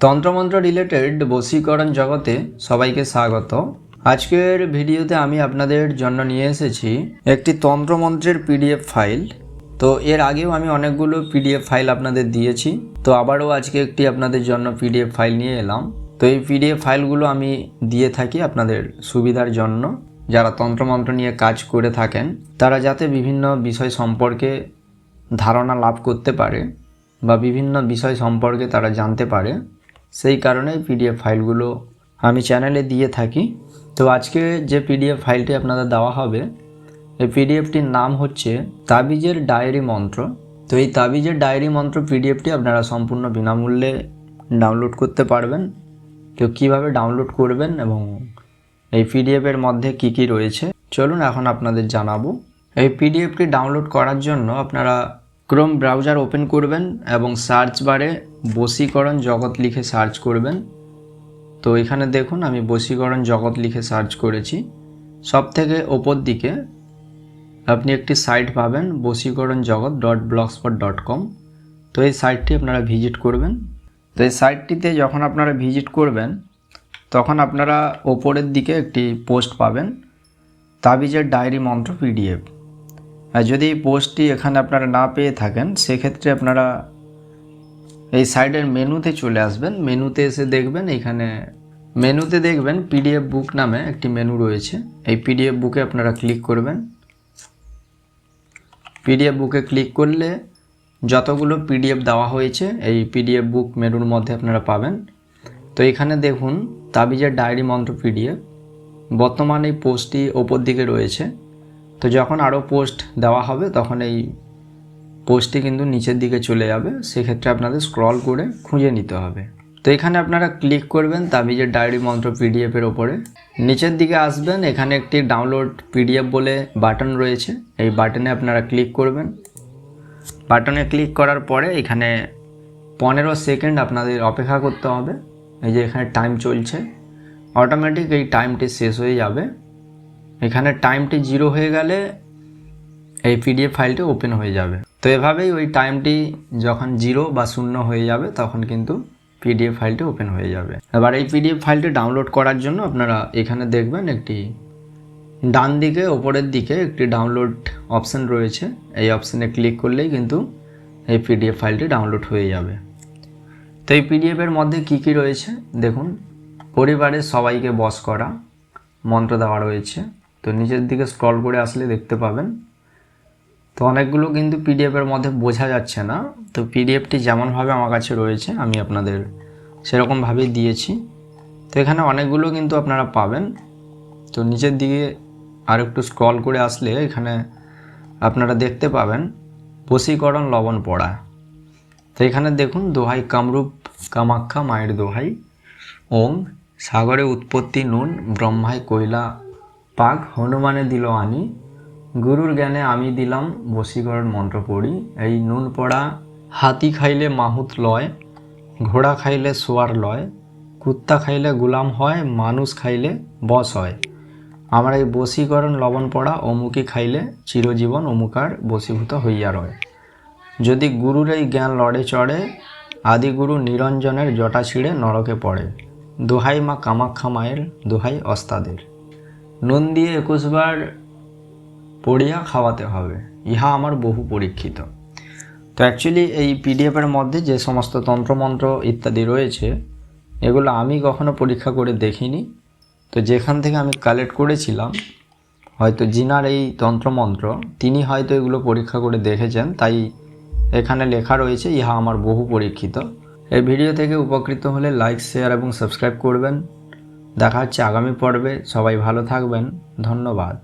তন্ত্রমন্ত্র রিলেটেড বশীকরণ জগতে সবাইকে স্বাগত। আজকের ভিডিওতে আমি আপনাদের জন্য নিয়ে এসেছি একটি তন্ত্রমন্ত্রের পিডিএফ ফাইল। তো এর আগেও আমি অনেকগুলো পিডিএফ ফাইল আপনাদের দিয়েছি, তো আবারও আজকে একটি আপনাদের জন্য পিডিএফ ফাইল নিয়ে এলাম। তো এই পিডিএফ ফাইলগুলো আমি দিয়ে থাকি আপনাদের সুবিধার জন্য। যারা তন্ত্রমন্ত্র নিয়ে কাজ করে থাকেন তারা যাতে বিভিন্ন বিষয় সম্পর্কে ধারণা লাভ করতে পারে বা বিভিন্ন বিষয় সম্পর্কে তারা জানতে পারে, সেই কারণে পিডিএফ ফাইলগুলো আমি চ্যানেলে দিয়ে থাকি। তো আজকে যে পিডিএফ ফাইলটি আপনাদের দেওয়া হবে, এই পিডিএফটির নাম হচ্ছে তাবিজের ডায়েরি মন্ত্র। তো এই তাবিজের ডায়েরি মন্ত্র পিডিএফটি আপনারা সম্পূর্ণ বিনামূল্যে ডাউনলোড করতে পারবেন। তো কীভাবে ডাউনলোড করবেন এবং এই পিডিএফের মধ্যে কি কি রয়েছে চলুন এখন আপনাদের জানাবো। এই পিডিএফটি ডাউনলোড করার জন্য আপনারা ক্রোম ব্রাউজার ওপেন করবেন এবং সার্চ বারে বশীকরণ জগৎ লিখে সার্চ করবেন। তো এখানে দেখুন আমি বশীকরণ জগৎ লিখে সার্চ করেছি। সব থেকে ওপর দিকে আপনি একটি সাইট পাবেন বশীকরণজগৎ.blogspot.com। তো এই সাইটটি আপনারা ভিজিট করবেন। তো এই সাইটটিতে যখন আপনারা ভিজিট করবেন তখন আপনারা ওপরের দিকে একটি পোস্ট পাবেন, তাবিজের ডায়েরি মন্ত্র পিডিএফ। আর যদি এই পোস্টটি এখানে আপনারা না পেয়ে থাকেন সেক্ষেত্রে আপনারা এই সাইডের মেনুতে চলে আসবেন। মেনুতে এসে দেখবেন, এখানে মেনুতে দেখবেন পিডিএফ বুক নামে একটি মেনু রয়েছে। এই পিডিএফ বুকে আপনারা ক্লিক করবেন। পিডিএফ বুকে ক্লিক করলে যতগুলো পিডিএফ দেওয়া হয়েছে এই পিডিএফ বুক মেনুর মধ্যে আপনারা পাবেন। তো এখানে দেখুন তাবিজের ডায়েরি মন্ত্র পিডিএফ। বর্তমানে এই পোস্টটি ওপর দিকে রয়েছে। তো যখন আরও পোস্ট দেওয়া হবে তখন এই পোস্টটি কিন্তু নিচের দিকে চলে যাবে, সেক্ষেত্রে আপনাদের স্ক্রল করে খুঁজে নিতে হবে। তো এখানে আপনারা ক্লিক করবেন তাবিজের ডায়েরি মন্ত্র পিডিএফের ওপরে। নিচের দিকে আসবেন, এখানে একটি ডাউনলোড পিডিএফ বলে বাটন রয়েছে, এই বাটনে আপনারা ক্লিক করবেন। বাটনে ক্লিক করার পরে এখানে 15 সেকেন্ড আপনাদের অপেক্ষা করতে হবে। এই যে এখানে টাইম চলছে, অটোমেটিক এই টাইমটি শেষ হয়ে যাবে। এখানে টাইমটি 0 হয়ে গেলে এই পিডিএফ ফাইলটি ওপেন হয়ে যাবে। তো এভাবেই ওই টাইমটি যখন 0 বা 0 হয়ে যাবে তখন কিন্তু পিডিএফ ফাইলটি ওপেন হয়ে যাবে। এবার এই পিডিএফ ফাইলটি ডাউনলোড করার জন্য আপনারা এখানে দেখবেন একটি ডান দিকে ওপরের দিকে একটি ডাউনলোড অপশান রয়েছে। এই অপশানে ক্লিক করলেই কিন্তু এই পিডিএফ ফাইলটি ডাউনলোড হয়ে যাবে। তো এই পিডিএফের মধ্যে কি কি রয়েছে দেখুন। পরিবারের সবাইকে বশ করা মন্ত্র দেওয়া রয়েছে। তো নিচের দিকে স্ক্রল করে আসলে দেখতে পাবেন। তো অনেকগুলো কিন্তু পিডিএফের মধ্যে বোঝা যাচ্ছে না, তো পিডিএফটি যেমনভাবে আমার কাছে রয়েছে আমি আপনাদের সেরকমভাবেই দিয়েছি। তো এখানে অনেকগুলো কিন্তু আপনারা পাবেন। তো নিচের দিকে আর একটু স্ক্রল করে আসলে এখানে আপনারা দেখতে পাবেন বশীকরণ লবণ পড়া। তো এখানে দেখুন দোহাই কামরূপ কামাখ্যা মায়ের দোহাই, ওম সাগরে উৎপত্তি নুন ব্রহ্মায় কইলা পাক হনুমানে দিল আনি, গুরুর জ্ঞানে আমি দিলাম বশীকরণ মন্ত্র পড়ি। এই নুন পড়া হাতি খাইলে মাহুত লয়, ঘোড়া খাইলে সোয়ার লয়, কুত্তা খাইলে গুলাম হয়, মানুষ খাইলে বশ হয়। আমার এই বশীকরণ লবণ পড়া অমুকি খাইলে চিরজীবন অমুকার বশীভূত হইয়া রয়। যদি গুরুর এই জ্ঞান লড়ে চড়ে, আদিগুরু নিরঞ্জনের জটা ছিঁড়ে নরকে পড়ে। দোহাই মা কামাখ্যা মায়ের, দোহাই ওস্তাদের। নুন দিয়ে 21 বার পড়িয়া খাওয়াতে হবে, ইহা আমার বহু পরীক্ষিত। তো অ্যাকচুয়ালি এই পিডিএফের মধ্যে যে সমস্ত তন্ত্রমন্ত্র ইত্যাদি রয়েছে এগুলো আমি কখনো পরীক্ষা করে দেখিনি। তো যেখান থেকে আমি কালেক্ট করেছিলাম হয়তো জিনার এই তন্ত্রমন্ত্র তিনি হয়তো এগুলো পরীক্ষা করে দেখেছেন, তাই এখানে লেখা রয়েছে ইহা আমার বহু পরীক্ষিত। এই ভিডিও থেকে উপকৃত হলে লাইক শেয়ার এবং সাবস্ক্রাইব করবেন। দেখা হচ্ছে আগামী পর্বে। সবাই ভালো থাকবেন। ধন্যবাদ।